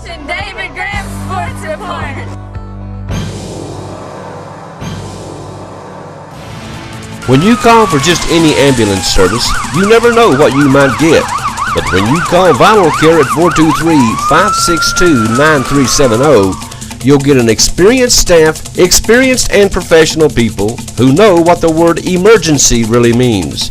watching David Graham Sports Report. When you call for just any ambulance service, you never know what you might get. But when you call Vital Care at 423-562-9370, you'll get an experienced staff, experienced and professional people who know what the word emergency really means.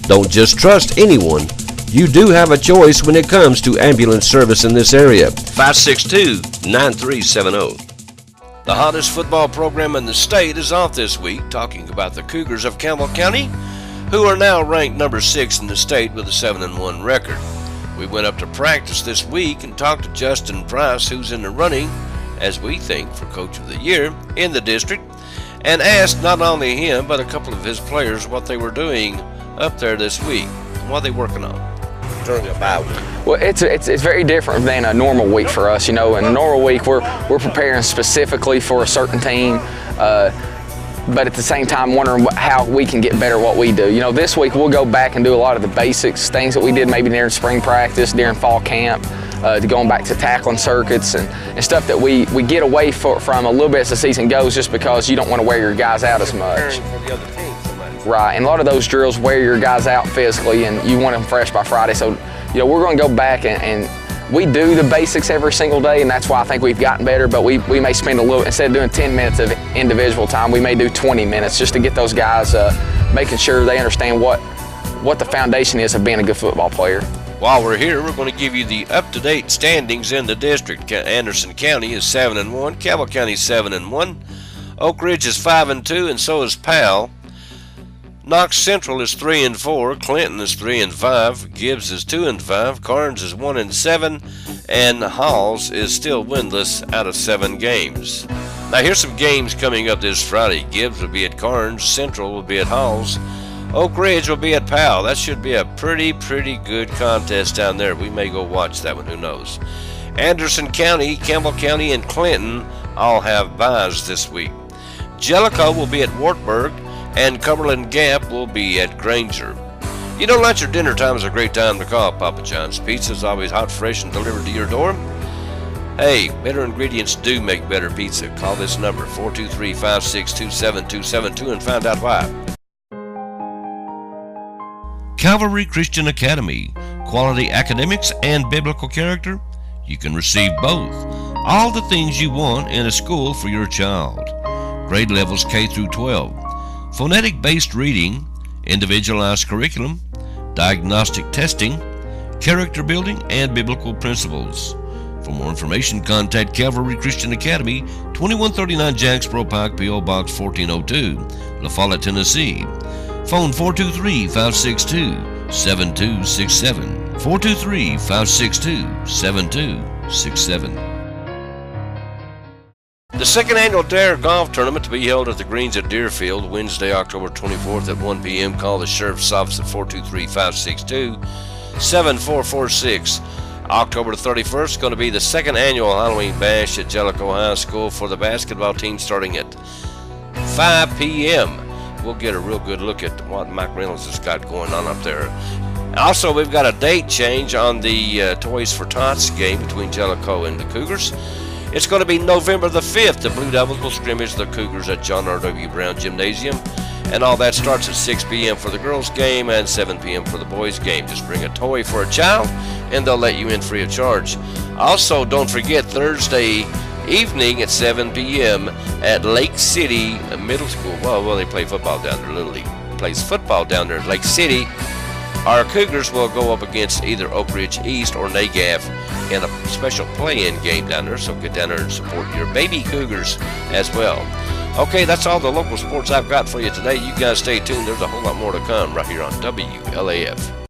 Don't just trust anyone. You do have a choice when it comes to ambulance service in this area. 562-9370. The hottest football program in the state is off this week, talking about the Cougars of Campbell County, who are now ranked number 6 in the state with a 7-1 record. We went up to practice this week and talked to Justin Price, who's in the running, as we think, for Coach of the Year in the district, and asked not only him but a couple of his players what they were doing up there this week and what they working on during a bye week. Well, it's very different than a normal week for us. You know, in a normal week we're preparing specifically for a certain team, but at the same time wondering how we can get better at what we do. You know, this week we'll go back and do a lot of the basics, things that we did maybe during spring practice, during fall camp, to going back to tackling circuits and stuff that we get away from a little bit as the season goes, just because you don't want to wear your guys out as much. Right, and a lot of those drills wear your guys out physically, and you want them fresh by Friday. So, you know, we're going to go back and we do the basics every single day, and that's why I think we've gotten better. But we may spend a little, instead of doing 10 minutes of individual time, we may do 20 minutes just to get those guys making sure they understand what the foundation is of being a good football player. While we're here, we're going to give you the up-to-date standings in the district. Anderson County is 7-1, Campbell County is 7-1, Oak Ridge is 5-2, and so is Powell. Knox Central is 3-4, Clinton is 3-5, Gibbs is 2-5, Carnes is 1-7, and Halls is still winless out of 7 games. Now here's some games coming up this Friday. Gibbs will be at Carnes, Central will be at Halls, Oak Ridge will be at Powell. That should be a pretty good contest down there. We may go watch that one, who knows. Anderson County, Campbell County, and Clinton all have byes this week. Jellicoe will be at Wartburg, and Cumberland Gap will be at Granger. You know, lunch or dinner time is a great time to call Papa John's. Pizza's always hot, fresh, and delivered to your door. Hey, better ingredients do make better pizza. Call this number, 423-562-7272, and find out why. Calvary Christian Academy, quality academics and biblical character. You can receive both. All the things you want in a school for your child. Grade levels K through 12. Phonetic-based reading, individualized curriculum, diagnostic testing, character building, and biblical principles. For more information, contact Calvary Christian Academy, 2139 Jacksboro Pike, P.O. Box 1402, La Follette, Tennessee. Phone 423-562-7267, 423-562-7267. The second annual Dare Golf Tournament to be held at the Greens at Deerfield, Wednesday, October 24th at 1 p.m. Call the Sheriff's Office at 423-562-7446. October 31st is going to be the second annual Halloween Bash at Jellicoe High School for the basketball team, starting at 5 p.m. We'll get a real good look at what Mike Reynolds has got going on up there. Also, we've got a date change on the Toys for Tots game between Jellicoe and the Cougars. It's going to be November the 5th. The Blue Devils will scrimmage the Cougars at John R.W. Brown Gymnasium. And all that starts at 6 p.m. for the girls' game and 7 p.m. for the boys' game. Just bring a toy for a child, and they'll let you in free of charge. Also, don't forget Thursday evening at 7 p.m. at Lake City Middle School. Well, they play football down there. Little League plays football down there at Lake City. Our Cougars will go up against either Oak Ridge East or Negav in a special play-in game down there, so get down there and support your baby Cougars as well. Okay, that's all the local sports I've got for you today. You guys stay tuned. There's a whole lot more to come right here on WLAF.